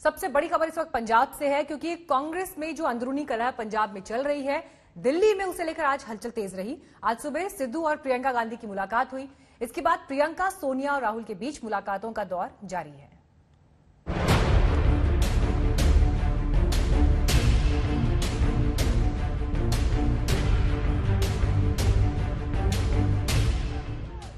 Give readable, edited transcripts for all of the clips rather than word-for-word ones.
सबसे बड़ी खबर इस वक्त पंजाब से है, क्योंकि कांग्रेस में जो अंदरूनी कलह पंजाब में चल रही है, दिल्ली में उसे लेकर आज हलचल तेज रही। आज सुबह सिद्धू और प्रियंका गांधी की मुलाकात हुई। इसके बाद प्रियंका, सोनिया और राहुल के बीच मुलाकातों का दौर जारी है।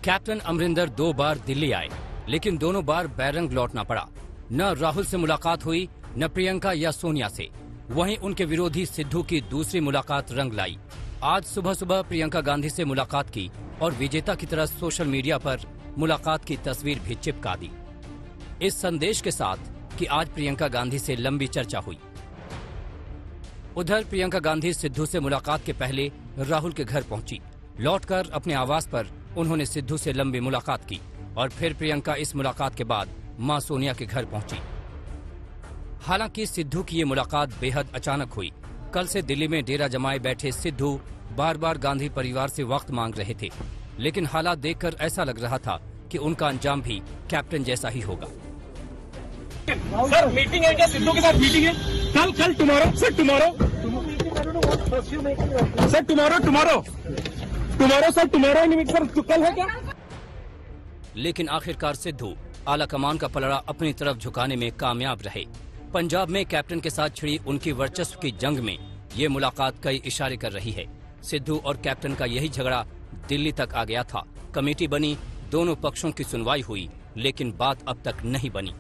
कैप्टन अमरिंदर 2 बार दिल्ली आए, लेकिन दोनों बार बैरंग लौटना पड़ा। न राहुल से मुलाकात हुई, न प्रियंका या सोनिया से। वहीं उनके विरोधी सिद्धू की दूसरी मुलाकात रंग लाई। आज सुबह सुबह प्रियंका गांधी से मुलाकात की और विजेता की तरह सोशल मीडिया पर मुलाकात की तस्वीर भी चिपका दी, इस संदेश के साथ कि आज प्रियंका गांधी से लंबी चर्चा हुई। उधर प्रियंका गांधी सिद्धू से मुलाकात के पहले राहुल के घर पहुंची। लौटकर अपने आवास पर उन्होंने सिद्धू से लंबी मुलाकात की और फिर प्रियंका इस मुलाकात के बाद मां सोनिया के घर पहुंची। हालांकि सिद्धू की ये मुलाकात बेहद अचानक हुई। कल से दिल्ली में डेरा जमाए बैठे सिद्धू बार बार गांधी परिवार से वक्त मांग रहे थे, लेकिन हालात देखकर ऐसा लग रहा था कि उनका अंजाम भी कैप्टन जैसा ही होगा। सर मीटिंग है क्या? सिद्धू के साथ मीटिंग है कल टुमारो सर, टुमारो सर, कल है क्या? लेकिन आखिरकार सिद्धू आला कमान का पलड़ा अपनी तरफ झुकाने में कामयाब रहे। पंजाब में कैप्टन के साथ छिड़ी उनकी वर्चस्व की जंग में ये मुलाकात कई इशारे कर रही है। सिद्धू और कैप्टन का यही झगड़ा दिल्ली तक आ गया था। कमेटी बनी, दोनों पक्षों की सुनवाई हुई, लेकिन बात अब तक नहीं बनी।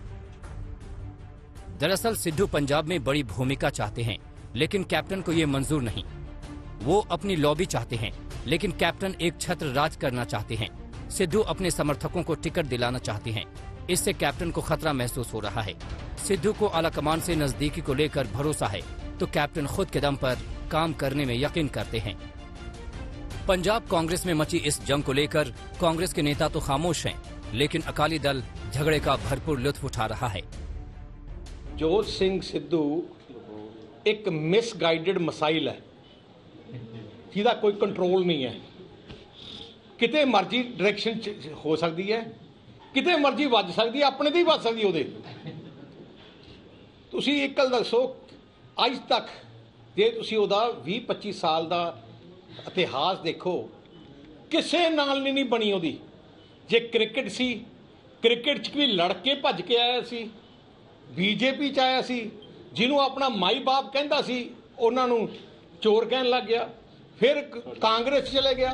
दरअसल सिद्धू पंजाब में बड़ी भूमिका चाहते हैं, लेकिन कैप्टन को ये मंजूर नहीं। वो अपनी लॉबी चाहते हैं, लेकिन कैप्टन एक छत्र राज करना चाहते हैं। सिद्धू अपने समर्थकों को टिकट दिलाना चाहते हैं। इससे कैप्टन को खतरा महसूस हो रहा है। सिद्धू को आलाकमान से नजदीकी को लेकर भरोसा है, तो कैप्टन खुद के दम पर काम करने में यकीन करते हैं। पंजाब कांग्रेस में मची इस जंग को लेकर कांग्रेस के नेता तो खामोश हैं, लेकिन अकाली दल झगड़े का भरपूर लुत्फ उठा रहा है। जोत सिंह सिद्धू एक मिसगाइडेड मसाइल है, जिहदा कोई कंट्रोल नहीं है। किते मर्जी डायरैक्शन हो सकती है, किते मर्जी ਵੱਜ सकती है, अपने ਤੇ ਹੀ ਵੱਜ ਸਕਦੀ ਉਹਦੇ। ਤੁਸੀਂ ਇੱਕ ਗੱਲ ਦੱਸੋ, ਅੱਜ ਤੱਕ ਜੇ ਤੁਸੀਂ ਉਹਦਾ 20-25 ਸਾਲ ਦਾ ਇਤਿਹਾਸ ਦੇਖੋ, ਕਿਸੇ ਨਾਲ ਨਹੀਂ ਬਣੀ ਉਹਦੀ। ਜੇ ਕ੍ਰਿਕਟ ਸੀ, ਕ੍ਰਿਕਟ 'ਚ ਵੀ ਲੜ ਕੇ ਭੱਜ ਕੇ ਆਇਆ ਸੀ, ਬੀਜੇਪੀ 'ਚ ਆਇਆ ਸੀ, ਜਿਹਨੂੰ ਆਪਣਾ ਮਾਈ ਬਾਪ ਕਹਿੰਦਾ ਸੀ ਉਹਨਾਂ ਨੂੰ ਚੋਰ ਕਹਿਣ ਲੱਗ ਗਿਆ, फिर कांग्रेस चले गया।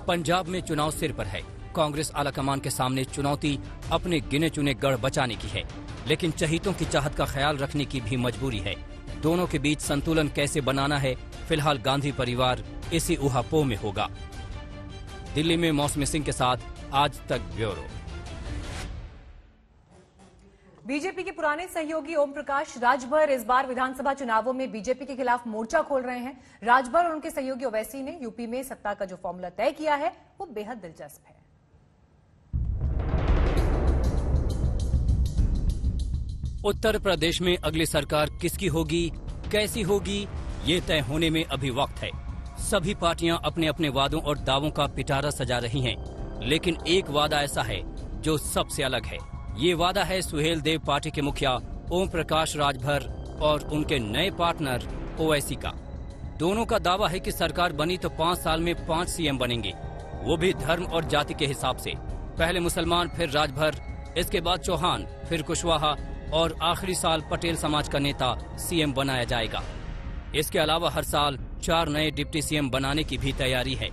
पंजाब में चुनाव सिर पर है। कांग्रेस आलाकमान के सामने चुनौती अपने गिने चुने गढ़ बचाने की है, लेकिन चहीतों की चाहत का ख्याल रखने की भी मजबूरी है। दोनों के बीच संतुलन कैसे बनाना है, फिलहाल गांधी परिवार इसी ऊहापोह में होगा। दिल्ली में मौसमी सिंह के साथ आज तक ब्यूरो। बीजेपी के पुराने सहयोगी ओम प्रकाश राजभर इस बार विधानसभा चुनावों में बीजेपी के खिलाफ मोर्चा खोल रहे हैं। राजभर और उनके सहयोगी ओवैसी ने यूपी में सत्ता का जो फॉर्मूला तय किया है, वो बेहद दिलचस्प है। उत्तर प्रदेश में अगली सरकार किसकी होगी, कैसी होगी, ये तय होने में अभी वक्त है। सभी पार्टियां अपने अपने वादों और दावों का पिटारा सजा रही हैं, लेकिन एक वादा ऐसा है जो सबसे अलग है। ये वादा है सुहेल देव पार्टी के मुखिया ओम प्रकाश राजभर और उनके नए पार्टनर ओवैसी का। दोनों का दावा है कि सरकार बनी तो 5 साल में 5 सीएम बनेंगे, वो भी धर्म और जाति के हिसाब से। पहले मुसलमान, फिर राजभर, इसके बाद चौहान, फिर कुशवाहा और आखिरी साल पटेल समाज का नेता सीएम बनाया जाएगा। इसके अलावा हर साल 4 नए डिप्टी सीएम बनाने की भी तैयारी है।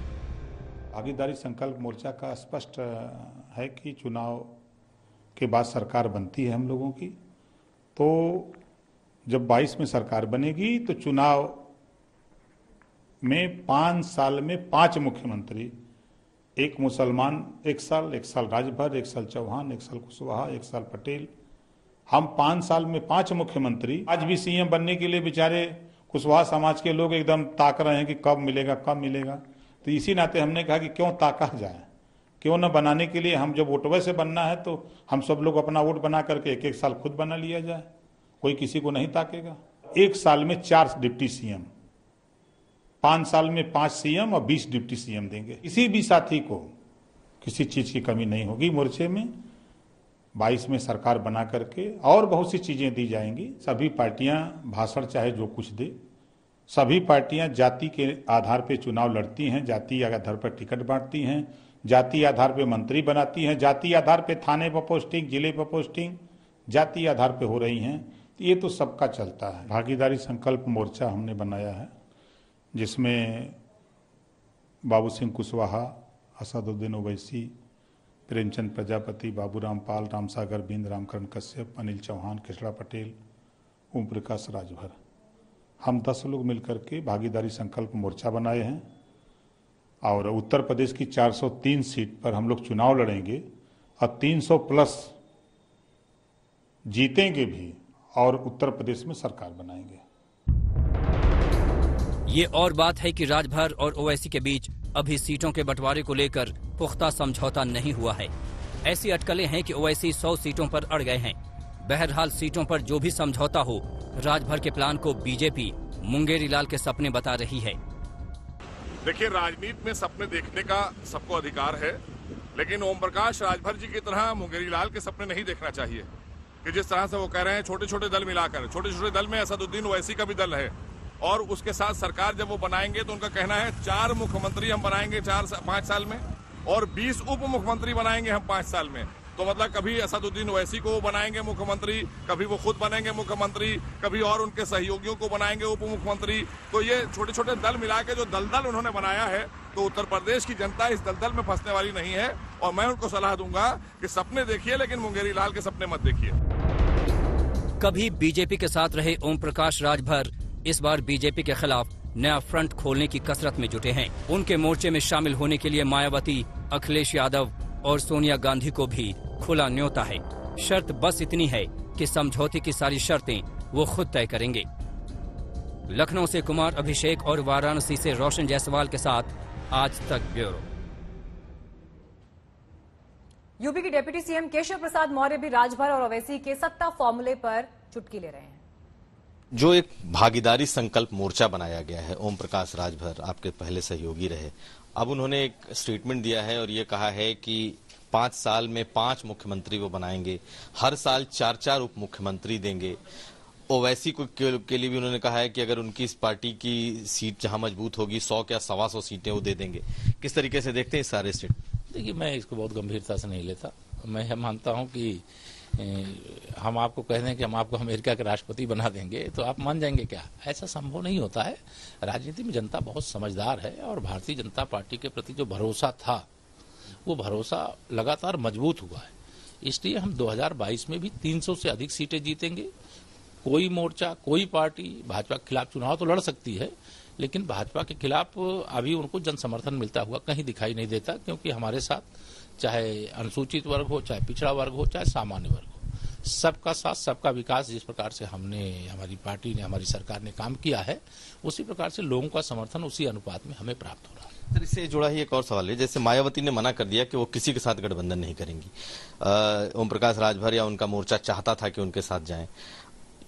भागीदारी संकल्प मोर्चा का स्पष्ट है कि चुनाव के बाद सरकार बनती है हम लोगों की, तो जब 22 में सरकार बनेगी तो चुनाव में 5 साल में 5 मुख्यमंत्री, एक मुसलमान 1 साल, 1 साल राजभर, 1 साल चौहान, 1 साल कुशवाहा, 1 साल पटेल, हम 5 साल में 5 मुख्यमंत्री। आज भी सीएम बनने के लिए बेचारे कुशवाहा समाज के लोग एकदम ताक रहे हैं कि कब मिलेगा कब मिलेगा। तो इसी नाते हमने कहा कि क्यों ताका जाए, क्यों न बनाने के लिए, हम जब वोटवे से बनना है तो हम सब लोग अपना वोट बना करके 1-1 साल खुद बना लिया जाए, कोई किसी को नहीं ताकेगा। 1 साल में 4 डिप्टी सीएम, 5 साल में 5 सीएम और 20 डिप्टी सीएम देंगे। किसी भी साथी को किसी चीज की कमी नहीं होगी मोर्चे में। 22 में सरकार बना करके और बहुत सी चीजें दी जाएंगी। सभी पार्टियां भाषण चाहे जो कुछ दे, सभी पार्टियां जाति के आधार पर चुनाव लड़ती हैं, जाति आधार पर टिकट बांटती हैं, जाति आधार पर मंत्री बनाती हैं, जाति आधार पर थाने पर पोस्टिंग, जिले पर पोस्टिंग जाति आधार पर हो रही हैं। ये तो सबका चलता है। भागीदारी संकल्प मोर्चा हमने बनाया है, जिसमें बाबू सिंह कुशवाहा, असदुद्दीन ओवैसी, प्रेमचंद प्रजापति, बाबूराम पाल, रामसागर बिंद, रामकरण कश्यप, अनिल चौहान, कृष्णा पटेल, ओम प्रकाश राजभर, हम 10 लोग मिलकर के भागीदारी संकल्प मोर्चा बनाए हैं। और उत्तर प्रदेश की 403 सीट पर हम लोग चुनाव लड़ेंगे और 300 प्लस जीतेंगे भी और उत्तर प्रदेश में सरकार बनाएंगे। ये और बात है कि राजभर और ओवैसी के बीच अभी सीटों के बंटवारे को लेकर पुख्ता समझौता नहीं हुआ है। ऐसी अटकलें हैं कि ओवैसी 100 सीटों पर अड़ गए हैं। बहरहाल सीटों पर जो भी समझौता हो, राजभर के प्लान को बीजेपी मुंगेरी लाल के सपने बता रही है। देखिए, राजनीति में सपने देखने का सबको अधिकार है, लेकिन ओम प्रकाश राजभर जी की तरह मुंगेरी लाल के सपने नहीं देखना चाहिए कि जिस तरह से वो कह रहे हैं छोटे छोटे दल मिलाकर। छोटे छोटे दल में असदुद्दीन ओवैसी का भी दल है और उसके साथ सरकार जब वो बनाएंगे तो उनका कहना है 4 मुख्यमंत्री हम बनाएंगे 5 साल में और 20 उप मुख्यमंत्री बनाएंगे हम 5 साल में। तो मतलब कभी असदुद्दीन ओवैसी को बनाएंगे मुख्यमंत्री, कभी वो खुद बनेंगे मुख्यमंत्री, कभी और उनके सहयोगियों को बनाएंगे उप मुख्यमंत्री। तो ये छोटे छोटे दल मिला के जो दलदल उन्होंने बनाया है, तो उत्तर प्रदेश की जनता इस दलदल में फंसने वाली नहीं है। और मैं उनको सलाह दूंगा कि सपने देखिए, लेकिन मुंगेरी लाल के सपने मत देखिए। कभी बीजेपी के साथ रहे ओम प्रकाश राजभर इस बार बीजेपी के खिलाफ नया फ्रंट खोलने की कसरत में जुटे हैं। उनके मोर्चे में शामिल होने के लिए मायावती, अखिलेश यादव और सोनिया गांधी को भी खुला न्योता है। शर्त बस इतनी है कि समझौते की सारी शर्तें वो खुद तय करेंगे। लखनऊ से कुमार अभिषेक और वाराणसी से रोशन जायसवाल के साथ आज तक ब्यूरो। यूपी के डिप्टी सीएम केशव प्रसाद मौर्य भी राजभर और ओवैसी के सत्ता फॉर्मूले पर चुटकी ले रहे हैं। जो एक भागीदारी संकल्प मोर्चा बनाया गया है, ओम प्रकाश राजभर आपके पहले सहयोगी रहे, अब उन्होंने एक स्टेटमेंट दिया है और ये कहा है कि 5 साल में 5 मुख्यमंत्री वो बनाएंगे, हर साल 4-4 उप मुख्यमंत्री देंगे। ओवैसी को के लिए भी उन्होंने कहा है कि अगर उनकी इस पार्टी की सीट जहां मजबूत होगी 100 या 125 सीटें वो दे देंगे। किस तरीके से देखते हैं इस सारे स्टेट? देखिए, मैं इसको बहुत गंभीरता से नहीं लेता। मैं मानता हूं कि हम आपको कह दें कि हम आपको अमेरिका के राष्ट्रपति बना देंगे तो आप मान जाएंगे क्या? ऐसा संभव नहीं होता है। राजनीति में जनता बहुत समझदार है और भारतीय जनता पार्टी के प्रति जो भरोसा था वो भरोसा लगातार मजबूत हुआ है। इसलिए हम 2022 में भी 300 से अधिक सीटें जीतेंगे। कोई मोर्चा, कोई पार्टी भाजपा के खिलाफ चुनाव तो लड़ सकती है, लेकिन भाजपा के खिलाफ अभी उनको जन समर्थन मिलता हुआ कहीं दिखाई नहीं देता, क्योंकि हमारे साथ चाहे अनुसूचित वर्ग हो, चाहे पिछड़ा वर्ग हो, चाहे सामान्य वर्ग हो, सबका साथ सबका विकास जिस प्रकार से हमारी पार्टी ने, हमारी सरकार ने काम किया है, उसी प्रकार से लोगों का समर्थन उसी अनुपात में हमें प्राप्त हो रहा है। सर, इससे जुड़ा ही एक और सवाल है। जैसे मायावती ने मना कर दिया कि वो किसी के साथ गठबंधन नहीं करेंगी, ओम प्रकाश राजभर या उनका मोर्चा चाहता था कि उनके साथ जाएं।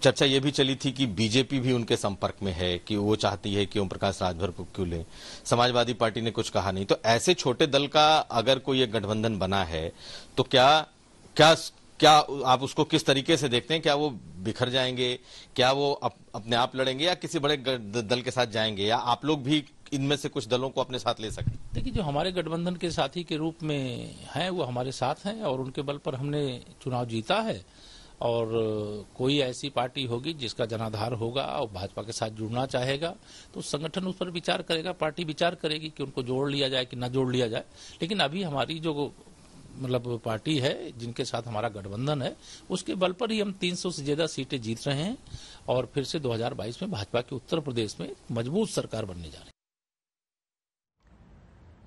चर्चा ये भी चली थी कि बीजेपी भी उनके संपर्क में है, कि वो चाहती है कि ओम प्रकाश राजभर को क्यों लें। समाजवादी पार्टी ने कुछ कहा नहीं। तो ऐसे छोटे दल का अगर कोई एक गठबंधन बना है तो क्या आप उसको किस तरीके से देखते हैं? क्या वो बिखर जाएंगे? क्या वो अपने आप लड़ेंगे या किसी बड़े दल के साथ जाएंगे, या आप लोग भी इनमें से कुछ दलों को अपने साथ ले सकें? देखिए, जो हमारे गठबंधन के साथी के रूप में हैं वो हमारे साथ हैं और उनके बल पर हमने चुनाव जीता है। और कोई ऐसी पार्टी होगी जिसका जनाधार होगा और भाजपा के साथ जुड़ना चाहेगा तो संगठन उस पर विचार करेगा, पार्टी विचार करेगी कि उनको जोड़ लिया जाए कि न जोड़ लिया जाए। लेकिन अभी हमारी जो पार्टी है जिनके साथ हमारा गठबंधन है, उसके बल पर ही हम 300 से ज्यादा सीटें जीत रहे हैं और फिर से 2022 में भाजपा के उत्तर प्रदेश में मजबूत सरकार बनने जा रही है।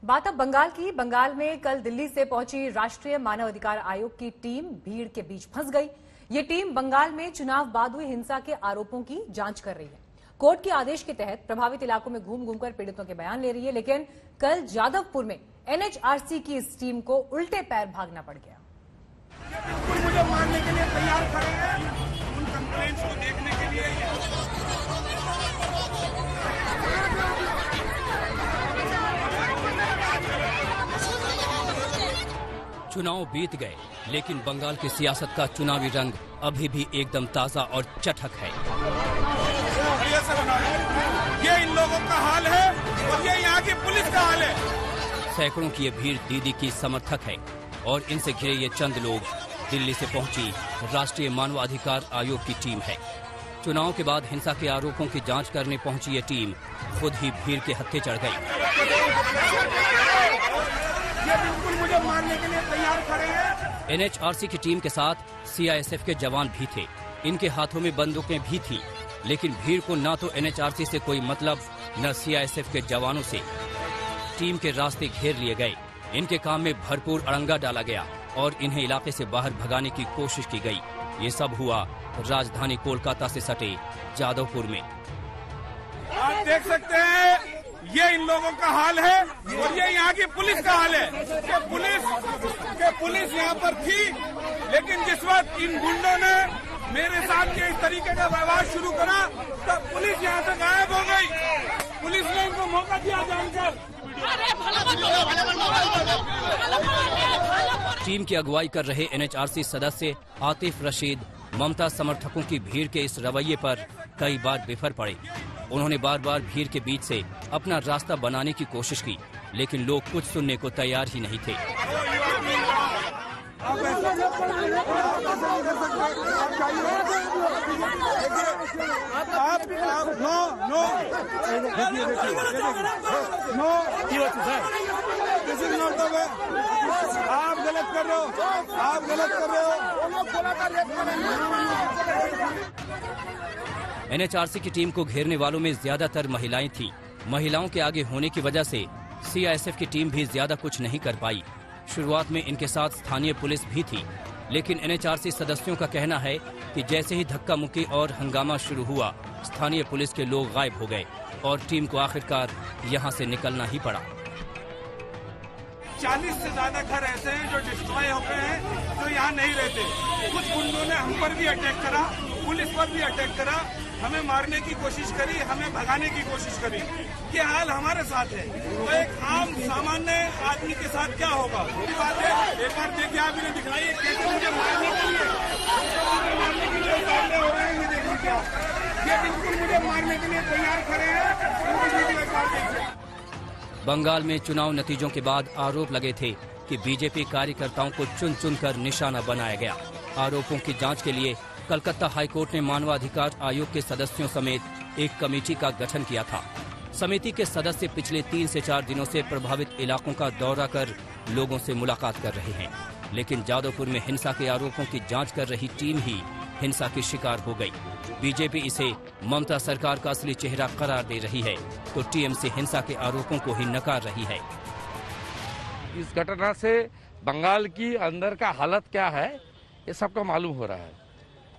बात अब बंगाल की। बंगाल में कल दिल्ली से पहुंची राष्ट्रीय मानव अधिकार आयोग की टीम भीड़ के बीच फंस गई। ये टीम बंगाल में चुनाव बाद हुई हिंसा के आरोपों की जांच कर रही है। कोर्ट के आदेश के तहत प्रभावित इलाकों में घूम घूमकर पीड़ितों के बयान ले रही है, लेकिन कल जादवपुर में एनएचआरसी की इस टीम को उल्टे पैर भागना पड़ गया। मुझे मारने के लिए तैयार खड़े हैं, उन कंप्लेंट्स को देखने के लिए। चुनाव बीत गए, लेकिन बंगाल की सियासत का चुनावी रंग अभी भी एकदम ताजा और चटक है। ये इन लोगों का हाल है और ये यहाँ की पुलिस का हाल है। सैकड़ों की ये भीड़ दीदी की समर्थक है और इनसे घिरे ये चंद लोग दिल्ली से पहुंची राष्ट्रीय मानवाधिकार आयोग की टीम है। चुनाव के बाद हिंसा के आरोपों की जांच करने पहुंची ये टीम खुद ही भीड़ के हत्थे चढ़ गई। ये बिल्कुल मुझे मारने के लिए तैयार खड़े हैं। एनएचआरसी की टीम के साथ सीआईएसएफ के जवान भी थे। इनके हाथों में बंदूकें भी थी, लेकिन भीड़ को न तो एनएचआरसी से कोई मतलब न सीआईएसएफ के जवानों से। टीम के रास्ते घेर लिए गए, इनके काम में भरपूर अड़ंगा डाला गया और इन्हें इलाके से बाहर भगाने की कोशिश की गई। ये सब हुआ राजधानी कोलकाता से सटे जादवपुर में। आप देख सकते हैं ये इन लोगों का हाल है और ये यहाँ की पुलिस का हाल है कि पुलिस यहाँ पर थी, लेकिन जिस वक्त इन गुंडों ने मेरे साथ के इस तरीके का व्यवहार शुरू करा तब पुलिस यहाँ से गायब हो गई। पुलिस ने इनको मौका दिया जानकर। टीम की अगुवाई कर रहे एनएचआरसी सदस्य आतिफ रशीद ममता समर्थकों की भीड़ के इस रवैये पर कई बार बिफर पड़े। उन्होंने बार बार भीड़ के बीच से अपना रास्ता बनाने की कोशिश की, लेकिन लोग कुछ सुनने को तैयार ही नहीं थे। आप गलत कर रहे हो, आप गलत कर रहे हो। एनएचआरसी की टीम को घेरने वालों में ज्यादातर महिलाएं थीं। महिलाओं के आगे होने की वजह से सीआईएसएफ की टीम भी ज्यादा कुछ नहीं कर पाई। शुरुआत में इनके साथ स्थानीय पुलिस भी थी, लेकिन एनएचआरसी सदस्यों का कहना है कि जैसे ही धक्का मुक्की और हंगामा शुरू हुआ, स्थानीय पुलिस के लोग गायब हो गए और टीम को आखिरकार यहाँ से निकलना ही पड़ा। 40 से ज्यादा घर ऐसे हैं जो डिस्ट्रॉय हो गए हैं, जो यहाँ नहीं रहते। कुछ गुंडों ने हम पर भी अटैक करा, पुलिस पर भी अटैक करा, हमें मारने की कोशिश करी, हमें भगाने की कोशिश करी। ये हाल हमारे साथ है, तो एक आम सामान्य आदमी के साथ क्या होगा? बात है, एक बार देखिए, आप इन्हें दिखाइए कैसे मुझे मारने के लिए सामने हो रहे हैं। ये देखिए क्या, ये बिल्कुल मुझे मारने के लिए तैयार खड़े हैं। बंगाल में चुनाव नतीजों के बाद आरोप लगे थे कि बीजेपी कार्यकर्ताओं को चुन चुनकर निशाना बनाया गया। आरोपों की जांच के लिए कलकत्ता हाईकोर्ट ने मानवाधिकार आयोग के सदस्यों समेत एक कमेटी का गठन किया था। समिति के सदस्य पिछले 3 से 4 दिनों से प्रभावित इलाकों का दौरा कर लोगों से मुलाकात कर रहे हैं, लेकिन जादवपुर में हिंसा के आरोपों की जांच कर रही टीम ही हिंसा की शिकार हो गई। बीजेपी इसे ममता सरकार का असली चेहरा करार दे रही है, तो टीएमसी हिंसा के आरोपों को ही नकार रही है। इस घटना से बंगाल की अंदर का हालत क्या है ये सबका मालूम हो रहा है।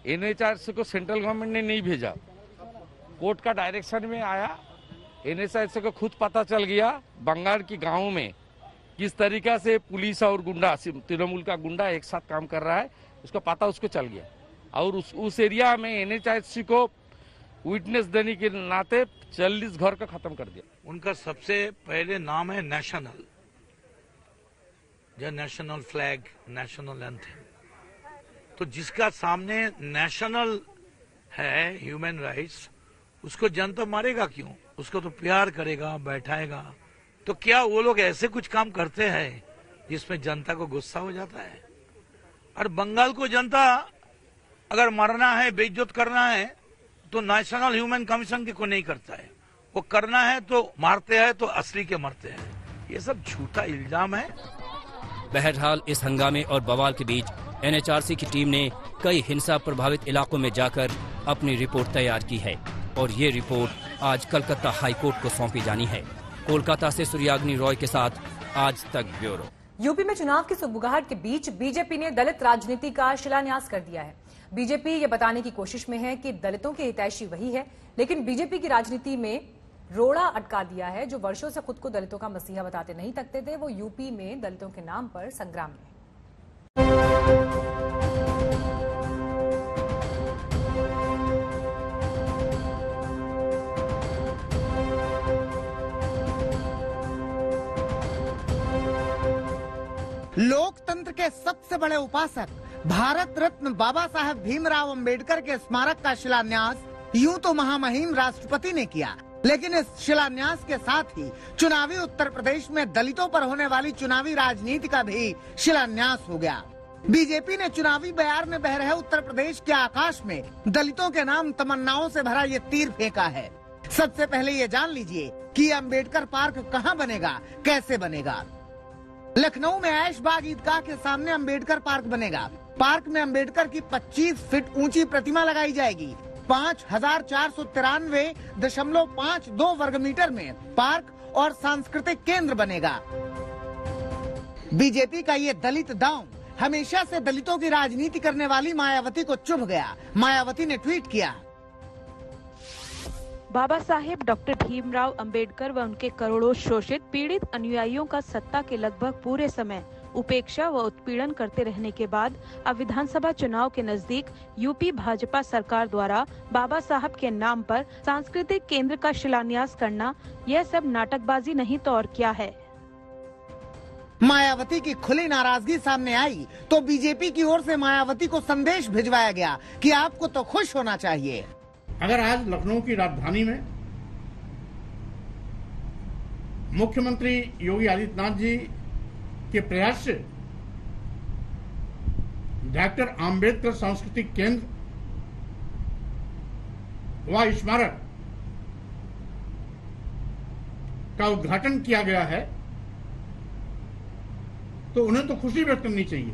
एनएचआरसी को सेंट्रल गवर्नमेंट ने नहीं भेजा, कोर्ट का डायरेक्शन में आया। एनएचआरसी को खुद पता चल गया बंगाल की गाँव में किस तरीका से पुलिस और गुंडा, तृणमूल का गुंडा एक साथ काम कर रहा है, उसको पता उसको चल गया और उस एरिया में एनएचआरसी को विटनेस देने के नाते 40 घर को खत्म कर दिया। उनका सबसे पहले नाम है नेशनल, जो नेशनल फ्लैग, नेशनल एंथम। तो जिसका सामने नेशनल है ह्यूमन राइट्स, उसको जनता मारेगा क्यों? उसको तो प्यार करेगा, बैठाएगा। तो क्या वो लोग ऐसे कुछ काम करते हैं जिसमें जनता को गुस्सा हो जाता है? और बंगाल को जनता अगर मरना है, बेइज्जत करना है, तो नेशनल ह्यूमन कमीशन को नहीं करता है। वो करना है तो मारते हैं, तो असली के मरते हैं। ये सब झूठा इल्जाम है। बहरहाल इस हंगामे और बवाल के बीच एनएचआरसी की टीम ने कई हिंसा प्रभावित इलाकों में जाकर अपनी रिपोर्ट तैयार की है और ये रिपोर्ट आज कलकत्ता हाईकोर्ट को सौंपी जानी है। कोलकाता से सूर्याग्नि रॉय के साथ आज तक ब्यूरो। यूपी में चुनाव की सुगबुगाहट के बीच बीजेपी ने दलित राजनीति का शिलान्यास कर दिया है। बीजेपी ये बताने की कोशिश में है कि दलितों के हितैषी वही है, लेकिन बीजेपी की राजनीति में रोड़ा अटका दिया है। जो वर्षों से खुद को दलितों का मसीहा बताते नहीं थकते थे, वो यूपी में दलितों के नाम पर संग्राम में। लोकतंत्र लोकतंत्र के सबसे बड़े उपासक भारत रत्न बाबा साहेब भीमराव अंबेडकर के स्मारक का शिलान्यास यूं तो महामहिम राष्ट्रपति ने किया, लेकिन इस शिलान्यास के साथ ही चुनावी उत्तर प्रदेश में दलितों पर होने वाली चुनावी राजनीति का भी शिलान्यास हो गया। बीजेपी ने चुनावी बयार में बह रहे उत्तर प्रदेश के आकाश में दलितों के नाम तमन्नाओं से भरा ये तीर फेंका है। सबसे पहले ये जान लीजिए कि अम्बेडकर पार्क कहाँ बनेगा, कैसे बनेगा। लखनऊ में ऐशबाग ईदगाह के सामने अम्बेडकर पार्क बनेगा। पार्क में अम्बेडकर की 25 फीट ऊंची प्रतिमा लगाई जाएगी। 5453.52 वर्ग मीटर में पार्क और सांस्कृतिक केंद्र बनेगा। बीजेपी का ये दलित दांव हमेशा से दलितों की राजनीति करने वाली मायावती को चुभ गया। मायावती ने ट्वीट किया, बाबा साहेब डॉक्टर भीमराव अंबेडकर व उनके करोड़ों शोषित पीड़ित अनुयायियों का सत्ता के लगभग पूरे समय उपेक्षा व उत्पीड़न करते रहने के बाद अब विधानसभा चुनाव के नजदीक यूपी भाजपा सरकार द्वारा बाबा साहब के नाम पर सांस्कृतिक केंद्र का शिलान्यास करना, यह सब नाटकबाजी नहीं तो और क्या है। मायावती की खुली नाराजगी सामने आई तो बीजेपी की ओर से मायावती को संदेश भिजवाया गया कि आपको तो खुश होना चाहिए। अगर आज लखनऊ की राजधानी में मुख्यमंत्री योगी आदित्यनाथ जी के प्रयास से डॉक्टर आम्बेडकर सांस्कृतिक केंद्र व स्मारक का उद्घाटन किया गया है तो उन्हें तो खुशी व्यक्त करनी चाहिए।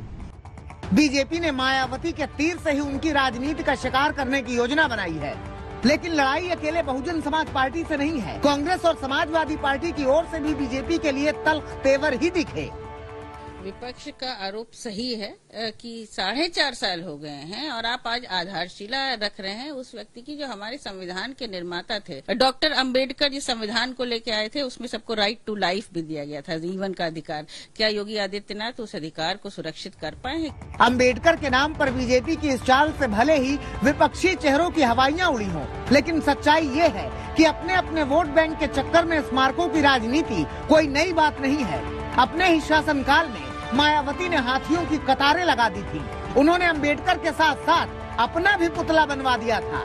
बीजेपी ने मायावती के तीर से ही उनकी राजनीति का शिकार करने की योजना बनाई है, लेकिन लड़ाई अकेले बहुजन समाज पार्टी से नहीं है। कांग्रेस और समाजवादी पार्टी की ओर से भी बीजेपी के लिए तल्ख तेवर ही दिखे। विपक्ष का आरोप सही है कि 4.5 साल हो गए हैं और आप आज आधारशिला रख रहे हैं उस व्यक्ति की जो हमारे संविधान के निर्माता थे। डॉक्टर अंबेडकर जिस संविधान को लेके आए थे उसमें सबको राइट टू लाइफ भी दिया गया था, जीवन का अधिकार। क्या योगी आदित्यनाथ उस अधिकार को सुरक्षित कर पाए हैं? अंबेडकर के नाम पर बीजेपी की इस चाल से भले ही विपक्षी चेहरों की हवाइयां उड़ी हों, लेकिन सच्चाई ये है कि अपने अपने वोट बैंक के चक्कर में स्मारकों की राजनीति कोई नई बात नहीं है। अपने ही शासनकाल में मायावती ने हाथियों की कतारें लगा दी थी। उन्होंने अंबेडकर के साथ साथ अपना भी पुतला बनवा दिया था।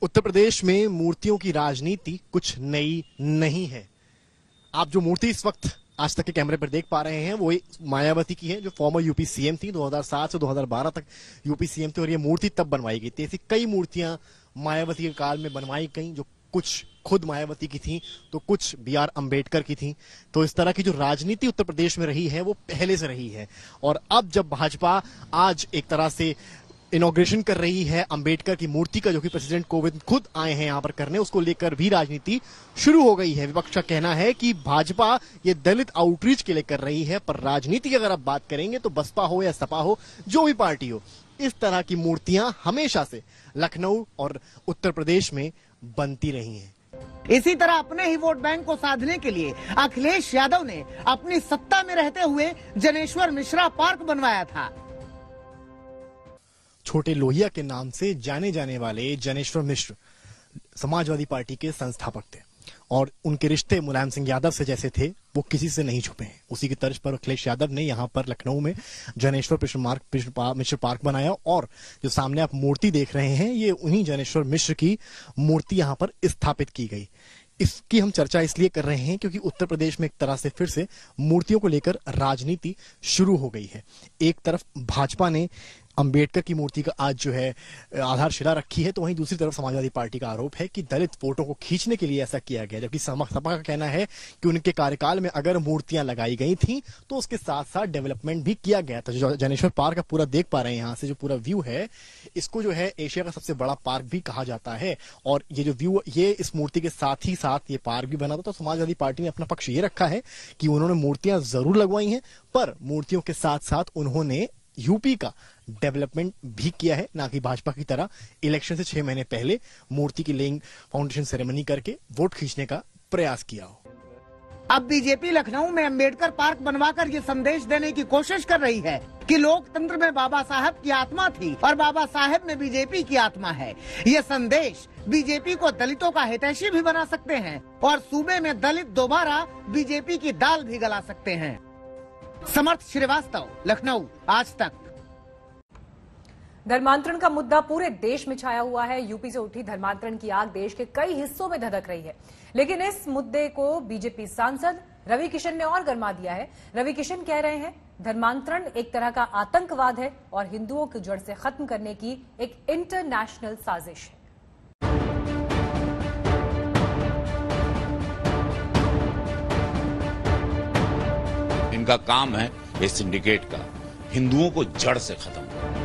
उत्तर प्रदेश में मूर्तियों की राजनीति कुछ नई नहीं है। आप जो मूर्ति इस वक्त आज तक के कैमरे पर देख पा रहे हैं वो मायावती की है, जो फॉर्मर यूपी सीएम थी। 2007 से 2012 तक यूपी सीएम थी और ये मूर्ति तब बनवाई गई थी। ऐसी कई मूर्तियां मायावती के काल में बनवाई गई, जो कुछ खुद मायावती की थी तो कुछ बीआर अंबेडकर की थी। तो इस तरह की जो राजनीति उत्तर प्रदेश में रही है वो पहले से रही है। और अब जब भाजपा आज एक तरह से इनॉग्रेशन कर रही है अंबेडकर की मूर्ति का, जो कि प्रेसिडेंट कोविंद खुद आए हैं यहां पर करने, उसको लेकर भी राजनीति शुरू हो गई है। विपक्ष का कहना है कि भाजपा ये दलित आउटरीच के लिए कर रही है, पर राजनीति की अगर आप बात करेंगे तो बसपा हो या सपा हो, जो भी पार्टी हो, इस तरह की मूर्तियां हमेशा से लखनऊ और उत्तर प्रदेश में बनती रही हैं। इसी तरह अपने ही वोट बैंक को साधने के लिए अखिलेश यादव ने अपनी सत्ता में रहते हुए जनेश्वर मिश्रा पार्क बनवाया था। छोटे लोहिया के नाम से जाने जाने वाले जनेश्वर मिश्र समाजवादी पार्टी के संस्थापक थे और उनके रिश्ते मुलायम सिंह यादव से जैसे थे वो किसी से नहीं छुपे हैं। उसी की तर्ज पर अखिलेश यादव ने यहाँ पर लखनऊ में जनेश्वर मिश्र पार्क बनाया और जो सामने आप मूर्ति देख रहे हैं ये उन्हीं जनेश्वर मिश्र की मूर्ति यहाँ पर स्थापित की गई। इसकी हम चर्चा इसलिए कर रहे हैं क्योंकि उत्तर प्रदेश में एक तरह से फिर से मूर्तियों को लेकर राजनीति शुरू हो गई है। एक तरफ भाजपा ने अंबेडकर की मूर्ति का आज जो है आधारशिला रखी है, तो वहीं दूसरी तरफ समाजवादी पार्टी का आरोप है कि दलित वोटों को खींचने के लिए ऐसा किया गया, जबकि सपा का कहना है कि उनके कार्यकाल में अगर मूर्तियां लगाई गई थी तो उसके साथ साथ डेवलपमेंट भी किया गया था। जो जनेश्वर पार्क का पूरा देख पा रहे हैं यहाँ से, जो पूरा व्यू है, इसको जो है एशिया का सबसे बड़ा पार्क भी कहा जाता है। और ये जो व्यू, ये इस मूर्ति के साथ ही साथ ये पार्क भी बना था। तो समाजवादी पार्टी ने अपना पक्ष ये रखा है कि उन्होंने मूर्तियां जरूर लगवाई हैं, पर मूर्तियों के साथ साथ उन्होंने यूपी का डेवलपमेंट भी किया है, ना कि भाजपा की तरह इलेक्शन से 6 महीने पहले मूर्ति की लेइंग फाउंडेशन सेरेमनी करके वोट खींचने का प्रयास किया हो। अब बीजेपी लखनऊ में अंबेडकर पार्क बनवाकर ये संदेश देने की कोशिश कर रही है कि लोकतंत्र में बाबा साहब की आत्मा थी और बाबा साहब में बीजेपी की आत्मा है। ये संदेश बीजेपी को दलितों का हितैषी भी बना सकते हैं और सूबे में दलित दोबारा बीजेपी की दाल भी गला सकते हैं। समर्थ श्रीवास्तव, लखनऊ, आज तक। धर्मांतरण का मुद्दा पूरे देश में छाया हुआ है। यूपी से उठी धर्मांतरण की आग देश के कई हिस्सों में धधक रही है, लेकिन इस मुद्दे को बीजेपी सांसद रवि किशन ने और गरमा दिया है। रवि किशन कह रहे हैं धर्मांतरण एक तरह का आतंकवाद है और हिंदुओं की जड़ से खत्म करने की एक इंटरनेशनल साजिश है। इनका काम है इस सिंडिकेट का हिंदुओं को जड़ से खत्म करना।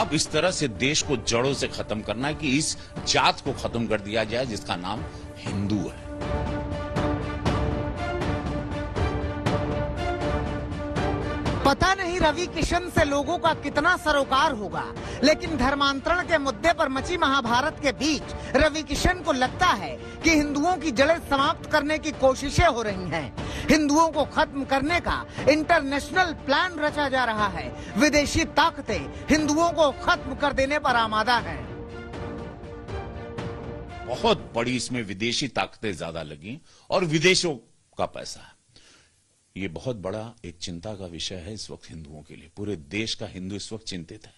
अब इस तरह से देश को जड़ों से खत्म करना है कि इस जात को खत्म कर दिया जाए जिसका नाम हिंदू है। पता नहीं रवि किशन से लोगों का कितना सरोकार होगा, लेकिन धर्मांतरण के मुद्दे पर मची महाभारत के बीच रवि किशन को लगता है कि हिंदुओं की जड़ें समाप्त करने की कोशिशें हो रही हैं। हिंदुओं को खत्म करने का इंटरनेशनल प्लान रचा जा रहा है। विदेशी ताकतें हिंदुओं को खत्म कर देने पर आमादा हैं। बहुत बड़ी इसमें विदेशी ताकतें ज्यादा लगी और विदेशों का पैसा है। ये बहुत बड़ा एक चिंता का विषय है इस वक्त हिंदुओं के लिए। पूरे देश का हिंदू इस वक्त चिंतित है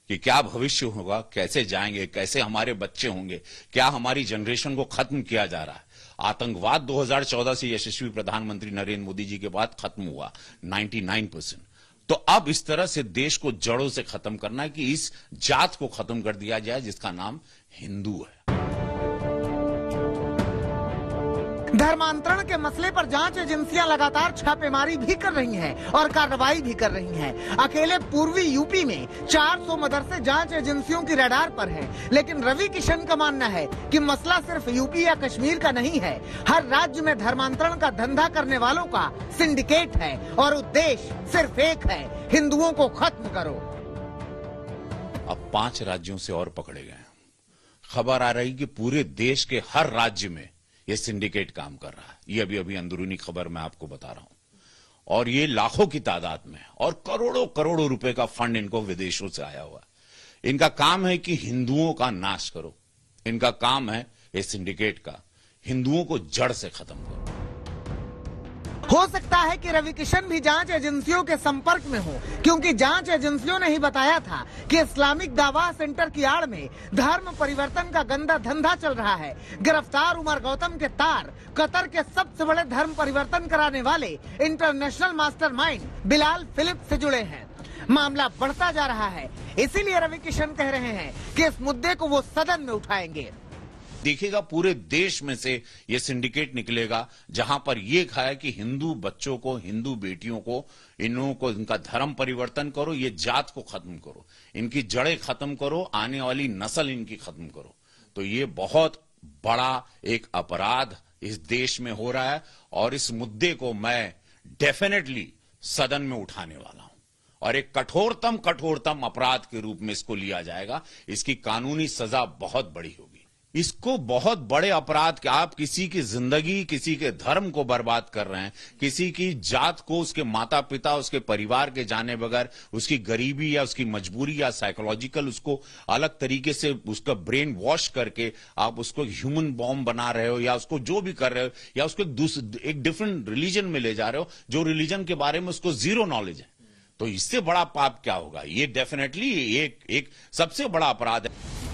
कि क्या भविष्य होगा, कैसे जाएंगे, कैसे हमारे बच्चे होंगे, क्या हमारी जनरेशन को खत्म किया जा रहा है। आतंकवाद 2014 से यशस्वी प्रधानमंत्री नरेंद्र मोदी जी के बाद खत्म हुआ 99%। तो अब इस तरह से देश को जड़ों से खत्म करना है कि इस जात को खत्म कर दिया जाए जिसका नाम हिंदू है। धर्मांतरण के मसले पर जांच एजेंसियां लगातार छापेमारी भी कर रही हैं और कार्रवाई भी कर रही हैं। अकेले पूर्वी यूपी में 400 मदरसे जांच एजेंसियों की रडार पर हैं। लेकिन रवि किशन का मानना है कि मसला सिर्फ यूपी या कश्मीर का नहीं है। हर राज्य में धर्मांतरण का धंधा करने वालों का सिंडिकेट है और उद्देश्य सिर्फ एक है, हिंदुओं को खत्म करो। अब 5 राज्यों से और पकड़े गए। खबर आ रही कि पूरे देश के हर राज्य में ये सिंडिकेट काम कर रहा है। ये अभी अंदरूनी खबर मैं आपको बता रहा हूं। और ये लाखों की तादाद में और करोड़ों करोड़ों रुपए का फंड इनको विदेशों से आया हुआ है। इनका काम है कि हिंदुओं का नाश करो। इनका काम है इस सिंडिकेट का हिंदुओं को जड़ से खत्म करो। हो सकता है कि रवि किशन भी जांच एजेंसियों के संपर्क में हो, क्योंकि जांच एजेंसियों ने ही बताया था कि इस्लामिक दावा सेंटर की आड़ में धर्म परिवर्तन का गंदा धंधा चल रहा है। गिरफ्तार उमर गौतम के तार कतर के सबसे बड़े धर्म परिवर्तन कराने वाले इंटरनेशनल मास्टरमाइंड बिलाल फिलिप से जुड़े हैं। मामला बढ़ता जा रहा है, इसीलिए रवि किशन कह रहे हैं कि इस मुद्दे को वो सदन में उठाएंगे। देखिएगा पूरे देश में से ये सिंडिकेट निकलेगा जहां पर ये कहा है कि हिंदू बच्चों को, हिंदू बेटियों को, इनका धर्म परिवर्तन करो, ये जात को खत्म करो, इनकी जड़ें खत्म करो, आने वाली नस्ल इनकी खत्म करो। तो ये बहुत बड़ा एक अपराध इस देश में हो रहा है और इस मुद्दे को मैं डेफिनेटली सदन में उठाने वाला हूं और एक कठोरतम अपराध के रूप में इसको लिया जाएगा। इसकी कानूनी सजा बहुत बड़ी होगी। इसको बहुत बड़े अपराध के आप किसी की जिंदगी, किसी के धर्म को बर्बाद कर रहे हैं, किसी की जात को, उसके माता पिता, उसके परिवार के जाने बगैर, उसकी गरीबी या उसकी मजबूरी या साइकोलॉजिकल उसको अलग तरीके से उसका ब्रेन वॉश करके आप उसको ह्यूमन बॉम्ब बना रहे हो या उसको जो भी कर रहे हो या उसको एक डिफरेंट रिलीजन में ले जा रहे हो जो रिलीजन के बारे में उसको जीरो नॉलेज है। तो इससे बड़ा पाप क्या होगा। ये डेफिनेटली एक सबसे बड़ा अपराध है।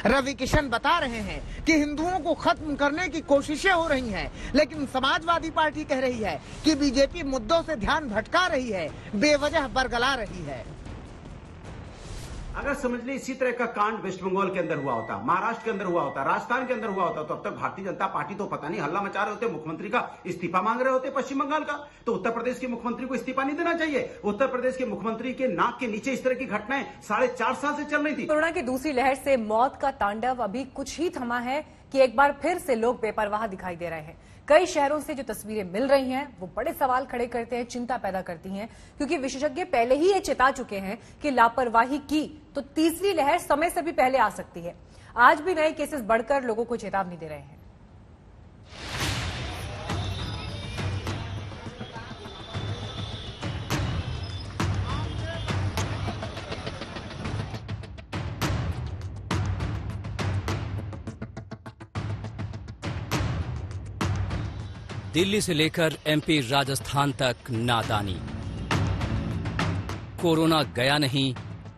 रवि किशन बता रहे हैं कि हिंदुओं को खत्म करने की कोशिशें हो रही हैं, लेकिन समाजवादी पार्टी कह रही है कि बीजेपी मुद्दों से ध्यान भटका रही है, बेवजह बरगला रही है। अगर समझ लीजिए इसी तरह का कांड वेस्ट बंगाल के अंदर हुआ होता, महाराष्ट्र के अंदर हुआ होता, राजस्थान के अंदर हुआ होता, तो अब तक भारतीय जनता पार्टी तो पता नहीं हल्ला मचा रहे होते, मुख्यमंत्री का इस्तीफा मांग रहे होते पश्चिम बंगाल का। तो उत्तर प्रदेश के मुख्यमंत्री को इस्तीफा नहीं देना चाहिए। उत्तर प्रदेश के मुख्यमंत्री के नाक के नीचे इस तरह की घटनाएं 4.5 साल से चल रही थी। कोरोना की दूसरी लहर से मौत का तांडव अभी कुछ ही थमा है कि एक बार फिर से लोग बेपरवाह दिखाई दे रहे हैं। कई शहरों से जो तस्वीरें मिल रही हैं वो बड़े सवाल खड़े करते हैं, चिंता पैदा करती हैं, क्योंकि विशेषज्ञ पहले ही ये चेता चुके हैं कि लापरवाही की तो तीसरी लहर समय से भी पहले आ सकती है। आज भी नए केसेस बढ़कर लोगों को चेतावनी दे रहे हैं। दिल्ली से लेकर एमपी राजस्थान तक नादानी। कोरोना गया नहीं,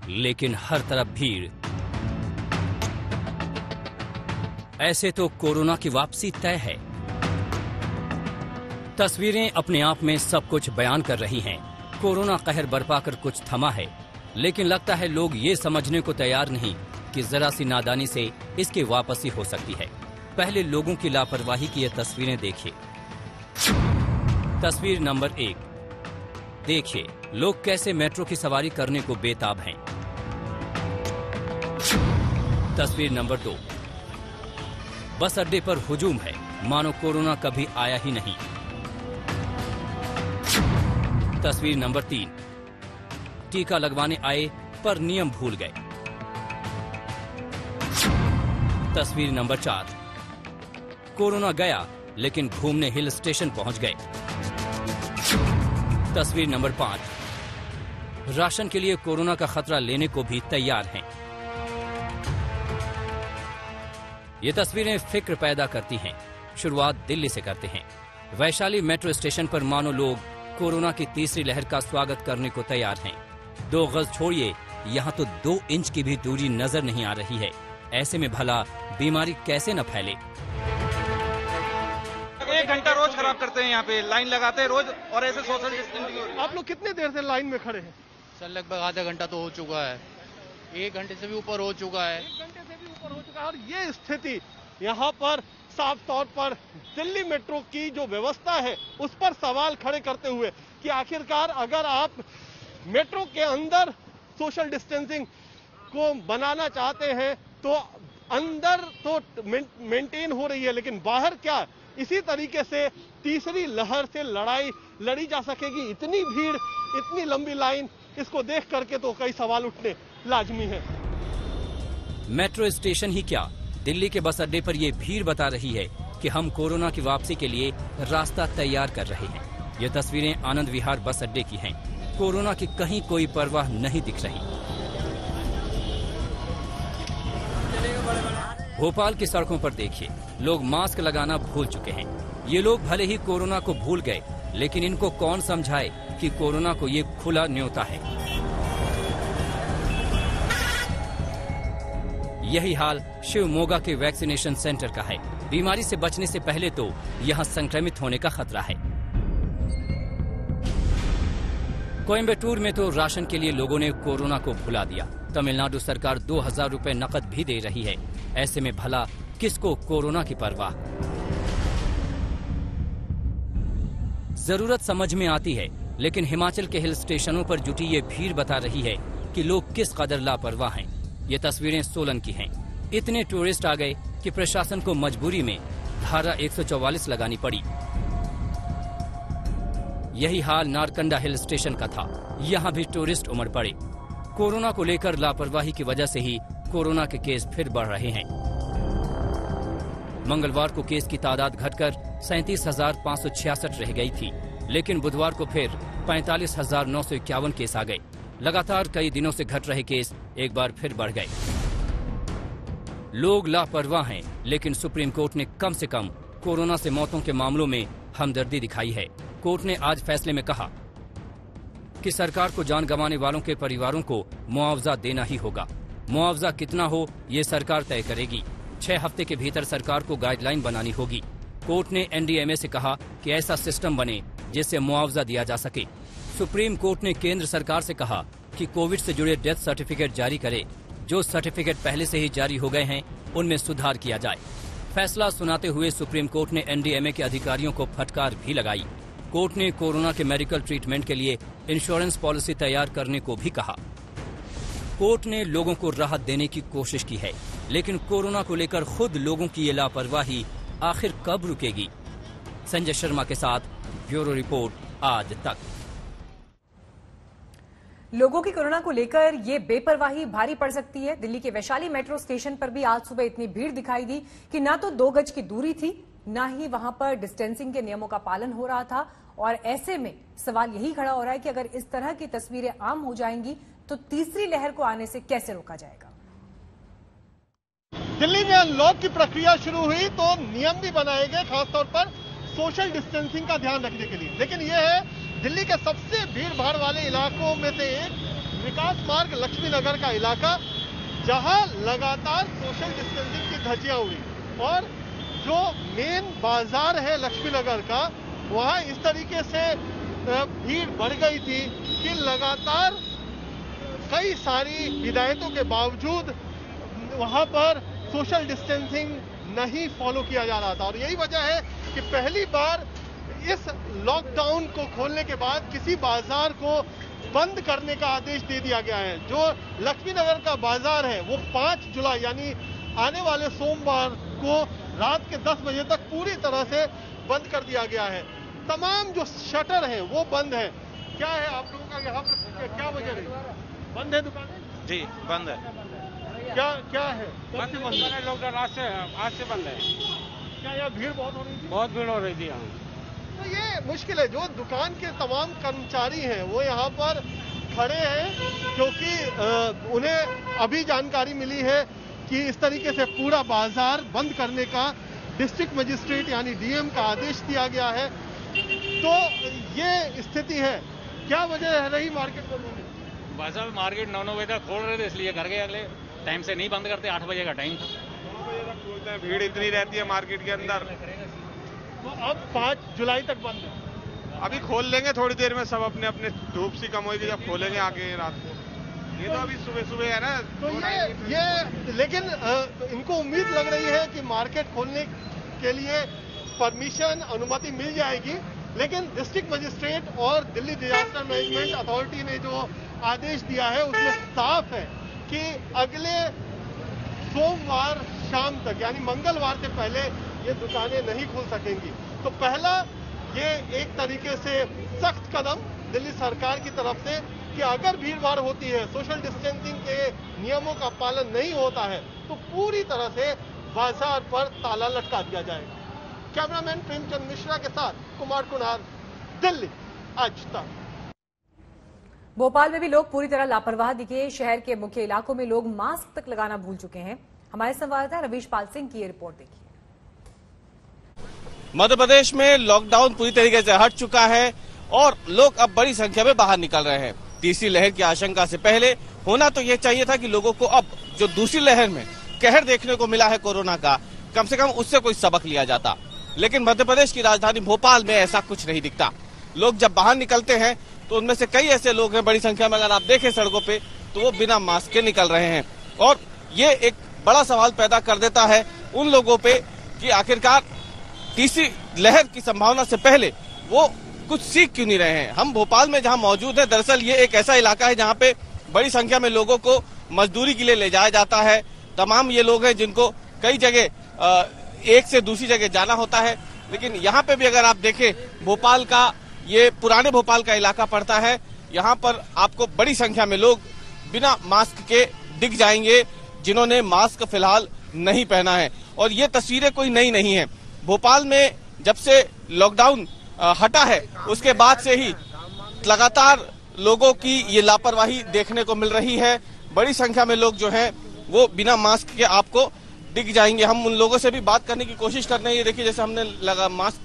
लेकिन हर तरफ भीड़। ऐसे तो कोरोना की वापसी तय है। तस्वीरें अपने आप में सब कुछ बयान कर रही हैं। कोरोना कहर बरपा कर कुछ थमा है, लेकिन लगता है लोग ये समझने को तैयार नहीं कि जरा सी नादानी से इसकी वापसी हो सकती है। पहले लोगों की लापरवाही की ये तस्वीरें देखिए। तस्वीर नंबर 1, देखिए लोग कैसे मेट्रो की सवारी करने को बेताब हैं। तस्वीर नंबर 2, बस अड्डे पर हुजूम है, मानो कोरोना कभी आया ही नहीं। तस्वीर नंबर 3, टीका लगवाने आए पर नियम भूल गए। तस्वीर नंबर 4, कोरोना गया लेकिन घूमने हिल स्टेशन पहुंच गए। तस्वीर नंबर 5, राशन के लिए कोरोना का खतरा लेने को भी तैयार हैं। ये तस्वीरें फिक्र पैदा करती हैं। शुरुआत दिल्ली से करते हैं। वैशाली मेट्रो स्टेशन पर मानो लोग कोरोना की तीसरी लहर का स्वागत करने को तैयार हैं। 2 गज छोड़िए, यहाँ तो 2 इंच की भी दूरी नजर नहीं आ रही है। ऐसे में भला बीमारी कैसे न फैले। 1 घंटा रोज खराब करते हैं, यहाँ पे लाइन लगाते हैं रोज, और ऐसे सोशल डिस्टेंसिंग हो रही है। आप लोग कितने देर से लाइन में खड़े हैं? सर लगभग आधा घंटा तो हो चुका है, 1 घंटे से भी ऊपर हो चुका है। 1 घंटे से भी ऊपर हो चुका है। और ये स्थिति यहाँ पर साफ तौर पर दिल्ली मेट्रो की जो व्यवस्था है उस पर सवाल खड़े करते हुए कि आखिरकार अगर आप मेट्रो के अंदर सोशल डिस्टेंसिंग को बनाना चाहते हैं तो अंदर तो मेंटेन हो रही है, लेकिन बाहर क्या इसी तरीके से तीसरी लहर से लड़ाई लड़ी जा सकेगी? इतनी भीड़, इतनी लंबी लाइन, इसको देख करके तो कई सवाल उठने लाजमी है। मेट्रो स्टेशन ही क्या, दिल्ली के बस अड्डे पर यह भीड़ बता रही है कि हम कोरोना की वापसी के लिए रास्ता तैयार कर रहे हैं। ये तस्वीरें आनंद विहार बस अड्डे की हैं। कोरोना की कहीं कोई परवाह नहीं दिख रही। भोपाल की सड़कों पर देखिए, लोग मास्क लगाना भूल चुके हैं। ये लोग भले ही कोरोना को भूल गए, लेकिन इनको कौन समझाए कि कोरोना को ये खुला न्योता है। यही हाल शिवमोगा के वैक्सीनेशन सेंटर का है। बीमारी से बचने से पहले तो यहाँ संक्रमित होने का खतरा है। कोयम्बटूर में तो राशन के लिए लोगों ने कोरोना को भुला दिया। तमिलनाडु सरकार 2000 रुपए नकद भी दे रही है। ऐसे में भला किसको कोरोना की परवाह। जरूरत समझ में आती है, लेकिन हिमाचल के हिल स्टेशनों पर जुटी ये भीड़ बता रही है कि लोग किस कदर लापरवाह हैं। ये तस्वीरें सोलन की हैं। इतने टूरिस्ट आ गए कि प्रशासन को मजबूरी में धारा 144 लगानी पड़ी। यही हाल नारकंडा हिल स्टेशन का था। यहाँ भी टूरिस्ट उमड़ पड़े। कोरोना को लेकर लापरवाही की वजह से ही कोरोना के केस फिर बढ़ रहे हैं। मंगलवार को केस की तादाद घटकर 37,566 रह गई थी, लेकिन बुधवार को फिर 45,951 केस आ गए। लगातार कई दिनों से घट रहे केस एक बार फिर बढ़ गए। लोग लापरवाह हैं, लेकिन सुप्रीम कोर्ट ने कम से कम कोरोना से मौतों के मामलों में हमदर्दी दिखाई है। कोर्ट ने आज फैसले में कहा कि सरकार को जान गंवाने वालों के परिवारों को मुआवजा देना ही होगा। मुआवजा कितना हो ये सरकार तय करेगी। 6 हफ्ते के भीतर सरकार को गाइडलाइन बनानी होगी। कोर्ट ने एनडीएमए से कहा कि ऐसा सिस्टम बने जिससे मुआवजा दिया जा सके। सुप्रीम कोर्ट ने केंद्र सरकार से कहा कि कोविड से जुड़े डेथ सर्टिफिकेट जारी करे। जो सर्टिफिकेट पहले से ही जारी हो गए हैं उनमें सुधार किया जाए। फैसला सुनाते हुए सुप्रीम कोर्ट ने एनडीएमए के अधिकारियों को फटकार भी लगाई। कोर्ट ने कोरोना के मेडिकल ट्रीटमेंट के लिए इंश्योरेंस पॉलिसी तैयार करने को भी कहा। कोर्ट ने लोगों को राहत देने की कोशिश की है, लेकिन कोरोना को लेकर खुद लोगों की ये लापरवाही आखिर कब रुकेगी? संजय शर्मा के साथ ब्यूरो रिपोर्ट, आज तक। लोगों की कोरोना को लेकर ये बेपरवाही भारी पड़ सकती है। दिल्ली के वैशाली मेट्रो स्टेशन पर भी आज सुबह इतनी भीड़ दिखाई दी कि ना तो 2 गज की दूरी थी, ना ही वहां पर डिस्टेंसिंग के नियमों का पालन हो रहा था। और ऐसे में सवाल यही खड़ा हो रहा है कि अगर इस तरह की तस्वीरें आम हो जाएंगी तो तीसरी लहर को आने से कैसे रोका जाएगा। दिल्ली में अनलॉक की प्रक्रिया शुरू हुई तो नियम भी बनाए गए। खासतौर पर सोशल डिस्टेंसिंग का ध्यान रखने के लिए। लेकिन यह है दिल्ली के सबसे भीड़ भाड़ वाले इलाकों में से एक विकास मार्ग लक्ष्मी नगर का इलाका, जहां लगातार सोशल डिस्टेंसिंग की धज्जियां उड़ी और जो मेन बाजार है लक्ष्मी नगर का, वहां इस तरीके से भीड़ बढ़ गई थी कि लगातार कई सारी हिदायतों के बावजूद वहां पर सोशल डिस्टेंसिंग नहीं फॉलो किया जा रहा था। और यही वजह है कि पहली बार इस लॉकडाउन को खोलने के बाद किसी बाजार को बंद करने का आदेश दे दिया गया है। जो लक्ष्मी नगर का बाजार है वो 5 जुलाई यानी आने वाले सोमवार को रात के 10 बजे तक पूरी तरह से बंद कर दिया गया है। तमाम जो शटर है वो बंद है। क्या है आप लोगों का यहाँ पर क्या वजह रही? बंद है दुकानें? जी बंद है। क्या है? बंद है, लॉकडाउन आज से बंद है। क्या यहाँ भीड़ बहुत हो रही थी? बहुत भीड़ हो रही थी यहाँ। तो ये मुश्किल है। जो दुकान के तमाम कर्मचारी हैं वो यहाँ पर खड़े हैं क्योंकि उन्हें अभी जानकारी मिली है कि इस तरीके से पूरा बाजार बंद करने का डिस्ट्रिक्ट मजिस्ट्रेट यानी डीएम का आदेश दिया गया है। तो ये स्थिति है। क्या वजह रही मार्केट बंद होने? बाजार मार्केट 9 बजे तक खोल रहे थे, इसलिए घर गए। अगले टाइम से नहीं बंद करते, 8 बजे का टाइम था। 9 बजे तक खोलते हैं, भीड़ इतनी रहती है मार्केट के अंदर। तो अब 5 जुलाई तक बंद है। अभी खोल लेंगे थोड़ी देर में, सब अपने अपने धूप सी कम होगी जब खोलेंगे आगे रात को। ये तो अभी सुबह सुबह है ना। तो ये लेकिन इनको उम्मीद लग रही है कि मार्केट खोलने के लिए परमिशन अनुमति मिल जाएगी। लेकिन डिस्ट्रिक्ट मजिस्ट्रेट और दिल्ली डिजास्टर मैनेजमेंट अथॉरिटी ने जो आदेश दिया है उसमें साफ है कि अगले सोमवार शाम तक यानी मंगलवार से पहले ये दुकानें नहीं खुल सकेंगी। तो पहला ये एक तरीके से सख्त कदम दिल्ली सरकार की तरफ से कि अगर भीड़ भाड़ होती है, सोशल डिस्टेंसिंग के नियमों का पालन नहीं होता है तो पूरी तरह से बाजार पर ताला लटका दिया जाएगा। कैमरामैन प्रेमचंद मिश्रा के साथ कुमार कुनार, दिल्ली आज तक। भोपाल में भी लोग पूरी तरह लापरवाह दिखे। शहर के मुख्य इलाकों में लोग मास्क तक लगाना भूल चुके हैं। हमारे संवाददाता रवीश पाल सिंह की ये रिपोर्ट देखिए। मध्य प्रदेश में लॉकडाउन पूरी तरीके से हट चुका है और लोग अब बड़ी संख्या में बाहर निकल रहे हैं। तीसरी लहर की आशंका से पहले होना तो ये चाहिए था कि लोगों को अब जो दूसरी लहर में कहर देखने को मिला है कोरोना का, कम से कम उससे कोई सबक लिया जाता। लेकिन मध्य प्रदेश की राजधानी भोपाल में ऐसा कुछ नहीं दिखता। लोग जब बाहर निकलते हैं तो उनमें से कई ऐसे लोग हैं, बड़ी संख्या में अगर आप देखें सड़कों पे, तो वो बिना मास्क के निकल रहे हैं। और ये एक बड़ा सवाल पैदा कर देता है उन लोगों पे कि आखिरकार तीसरी लहर की संभावना से पहले वो कुछ सीख क्यों नहीं रहे हैं। हम भोपाल में जहां मौजूद है, दरअसल ये एक ऐसा इलाका है जहां पे बड़ी संख्या में लोगों को मजदूरी के लिए ले जाया जाता है। तमाम ये लोग हैं जिनको कई जगह एक से दूसरी जगह जाना होता है। लेकिन यहाँ पे भी अगर आप देखें, भोपाल का ये पुराने भोपाल का इलाका पड़ता है। यहाँ पर आपको बड़ी संख्या में लोग बिना मास्क के दिख जाएंगे जिन्होंने मास्क फिलहाल नहीं पहना है। और ये तस्वीरें कोई नई नहीं है। भोपाल में जब से लॉकडाउन हटा है उसके बाद से ही लगातार लोगों की ये लापरवाही देखने को मिल रही है। बड़ी संख्या में लोग जो हैं वो बिना मास्क के आपको दिख जाएंगे। हम उन लोगों से भी बात करने की कोशिश कर रहे हैं। ये देखिए, जैसे हमने लगा मास्क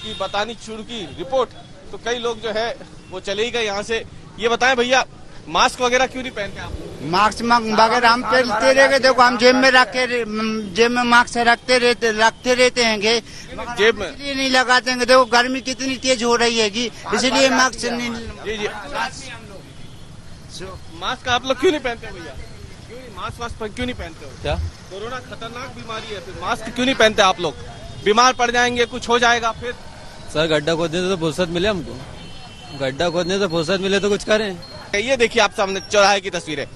की बतानी शुरू की रिपोर्ट, तो कई लोग जो है वो चले ही गए यहाँ से। ये बताएं भैया, मास्क वगैरह क्यों नहीं पहनते आप? मास्क वगैरह हम पहनते रह गए। देखो हम जेब में रख के जेब में मास्क रखते रहते हैं, जेब में इसलिए नहीं लगाते हैं। देखो गर्मी कितनी तेज हो रही है इसलिए मास्क नहीं। जी मास्क आप लोग क्यों नहीं पहनते भैया? मास्क क्यों नहीं पहनते हो? क्या कोरोना खतरनाक बीमारी है, फिर मास्क क्यों नहीं पहनते आप लोग? बीमार पड़ जाएंगे, कुछ हो जाएगा फिर। सर गड्ढा खोदने से तो फुर्सत मिले हमको, गड्ढा खोदने से फुर्सत मिले तो कुछ करें। ये देखिए आप सामने चौराहे की तस्वीर है।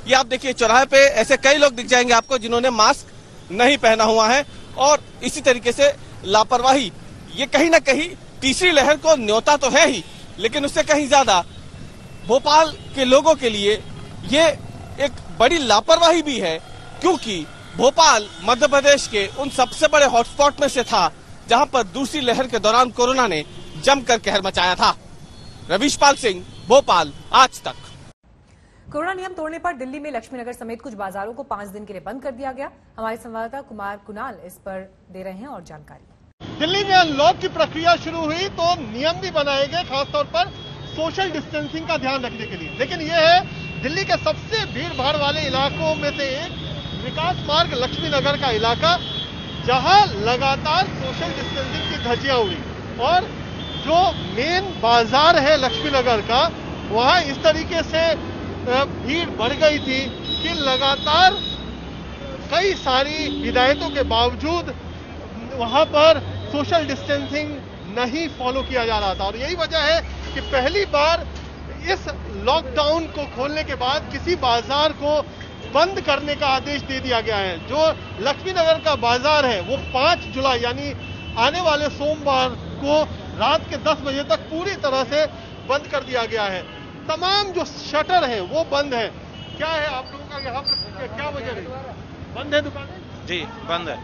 ये आप देखिए, चौराहे पे ऐसे कई लोग दिख जाएंगे आपको जिन्होंने मास्क नहीं पहना हुआ है। और इसी तरीके से लापरवाही, ये कहीं ना कहीं तीसरी लहर को न्योता तो है ही, लेकिन उससे कहीं ज्यादा भोपाल के लोगों के लिए ये एक बड़ी लापरवाही भी है। क्योंकि भोपाल मध्य प्रदेश के उन सबसे बड़े हॉटस्पॉट में से था जहां पर दूसरी लहर के दौरान कोरोना ने जमकर कहर मचाया था। रवीश पाल सिंह, भोपाल आज तक। कोरोना नियम तोड़ने पर दिल्ली में लक्ष्मी नगर समेत कुछ बाजारों को 5 दिन के लिए बंद कर दिया गया। हमारे संवाददाता कुमार कुणाल इस पर दे रहे हैं और जानकारी। दिल्ली में अनलॉक की प्रक्रिया शुरू हुई तो नियम भी बनाए गए, खासतौर पर सोशल डिस्टेंसिंग का ध्यान रखने के लिए। लेकिन यह है दिल्ली के सबसे भीड़ भाड़ वाले इलाकों में से एक विकास मार्ग लक्ष्मी नगर का इलाका, जहां लगातार सोशल डिस्टेंसिंग की धज्जियां उड़ी और जो मेन बाजार है लक्ष्मी नगर का, वहां इस तरीके से भीड़ बढ़ गई थी कि लगातार कई सारी हिदायतों के बावजूद वहां पर सोशल डिस्टेंसिंग नहीं फॉलो किया जा रहा था। और यही वजह है कि पहली बार इस लॉकडाउन को खोलने के बाद किसी बाजार को बंद करने का आदेश दे दिया गया है। जो लक्ष्मी नगर का बाजार है वो 5 जुलाई यानी आने वाले सोमवार को रात के 10 बजे तक पूरी तरह से बंद कर दिया गया है। तमाम जो शटर है वो बंद है। क्या है आप लोगों का यहाँ पर क्या वजह है? बंद है दुकान? जी बंद है।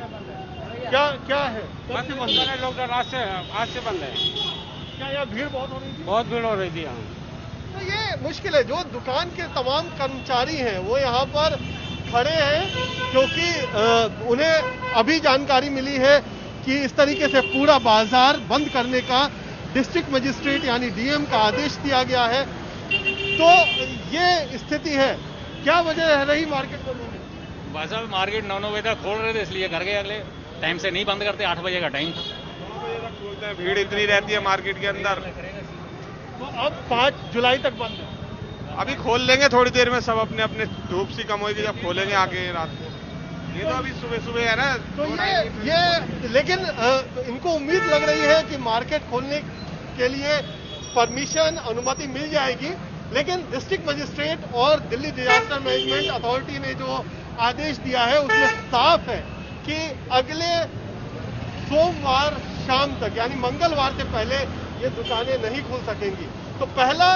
क्या है? बंद है, लॉकडाउन आज से बंद है। क्या यहाँ भीड़ बहुत हो रही थी? बहुत भीड़ हो रही थी यहाँ। तो ये मुश्किल है। जो दुकान के तमाम कर्मचारी हैं वो यहाँ पर खड़े हैं क्योंकि उन्हें अभी जानकारी मिली है कि इस तरीके से पूरा बाजार बंद करने का डिस्ट्रिक्ट मजिस्ट्रेट यानी डीएम का आदेश दिया गया है। तो ये स्थिति है। क्या वजह रही मार्केट बंद होने? बाजार मार्केट 9 बजे तक खोल रहे थे, इसलिए घर गए। अगले टाइम से नहीं बंद करते, 8 बजे का टाइम था। 9 बजे तक खोलते हैं, भीड़ इतनी रहती है मार्केट के अंदर। तो अब 5 जुलाई तक बंद है। अभी खोल लेंगे थोड़ी देर में, सब अपने अपने धूप सी कम होगी जब खोलेंगे आगे रात को। ये तो अभी सुबह सुबह है ना। तो ये लेकिन इनको उम्मीद लग रही है कि मार्केट खोलने के लिए परमिशन अनुमति मिल जाएगी। लेकिन डिस्ट्रिक्ट मजिस्ट्रेट और दिल्ली डिजास्टर मैनेजमेंट अथॉरिटी ने जो आदेश दिया है उसमें साफ है कि अगले सोमवार शाम तक यानी मंगलवार से पहले ये दुकानें नहीं खुल सकेंगी। तो पहला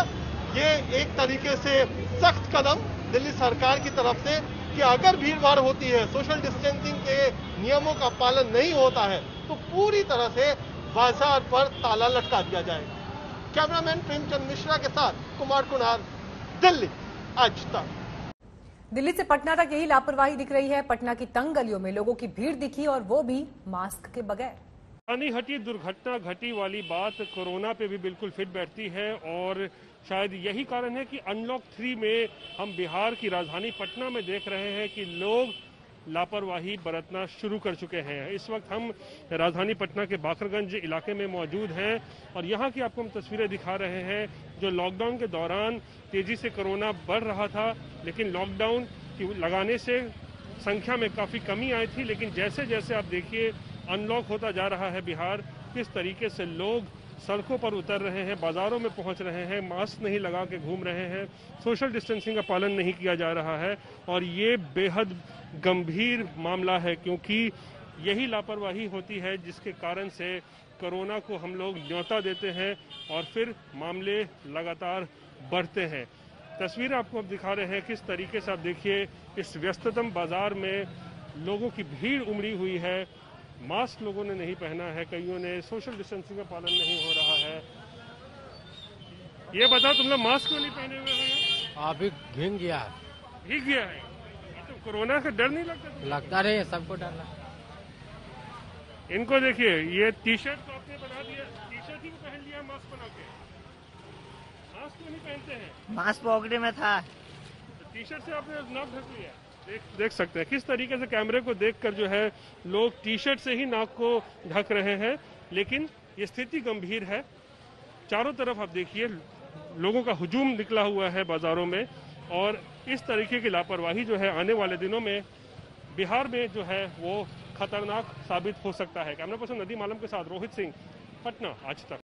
ये एक तरीके से सख्त कदम दिल्ली सरकार की तरफ से कि अगर भीड़ भाड़ होती है, सोशल डिस्टेंसिंग के नियमों का पालन नहीं होता है तो पूरी तरह से बाजार पर ताला लटका दिया जाएगा। कैमरामैन प्रेमचंद मिश्रा के साथ कुमार कुनार, दिल्ली आज तक। दिल्ली से पटना तक यही लापरवाही दिख रही है। पटना की तंग गलियों में लोगों की भीड़ दिखी और वो भी मास्क के बगैर। हटी दुर्घटना घटी वाली बात कोरोना पे भी बिल्कुल फिट बैठती है और शायद यही कारण है कि अनलॉक 3 में हम बिहार की राजधानी पटना में देख रहे हैं कि लोग लापरवाही बरतना शुरू कर चुके हैं। इस वक्त हम राजधानी पटना के बाकरगंज इलाके में मौजूद हैं और यहाँ की आपको हम तस्वीरें दिखा रहे हैं। जो लॉकडाउन के दौरान तेजी से कोरोना बढ़ रहा था, लेकिन लॉकडाउन लगाने से संख्या में काफ़ी कमी आई थी। लेकिन जैसे जैसे आप देखिए अनलॉक होता जा रहा है बिहार, किस तरीके से लोग सड़कों पर उतर रहे हैं, बाजारों में पहुंच रहे हैं, मास्क नहीं लगा के घूम रहे हैं, सोशल डिस्टेंसिंग का पालन नहीं किया जा रहा है। और ये बेहद गंभीर मामला है क्योंकि यही लापरवाही होती है जिसके कारण से कोरोना को हम लोग न्योता देते हैं और फिर मामले लगातार बढ़ते हैं। तस्वीर आपको अब दिखा रहे हैं किस तरीके से। आप देखिए इस व्यस्ततम बाजार में लोगों की भीड़ उमड़ी हुई है। मास्क लोगों ने नहीं पहना है, कईयों ने सोशल डिस्टेंसिंग का पालन नहीं हो रहा है। ये बताओ तुम लोग मास्क क्यों नहीं पहने हुए हो? अभी भीग गया है। भीग गया है तो कोरोना का डर नहीं लगता? लगता रहे सबको डर लगता। इनको देखिए, ये टी शर्ट तो आपने बना दिया, टी शर्ट ही पहन लिया मास्क बना के। मास्क क्यों नहीं पहनते हैं? मास्क पॉकेट में था। टी शर्ट से आपने नाक ढक लिया। देख सकते हैं किस तरीके से कैमरे को देखकर जो है लोग टी शर्ट से ही नाक को ढक रहे हैं। लेकिन ये स्थिति गंभीर है। चारों तरफ आप देखिए लोगों का हुजूम निकला हुआ है बाजारों में और इस तरीके की लापरवाही जो है आने वाले दिनों में बिहार में जो है वो खतरनाक साबित हो सकता है। कैमरा पर्सन नदीम आलम के साथ रोहित सिंह, पटना आज तक।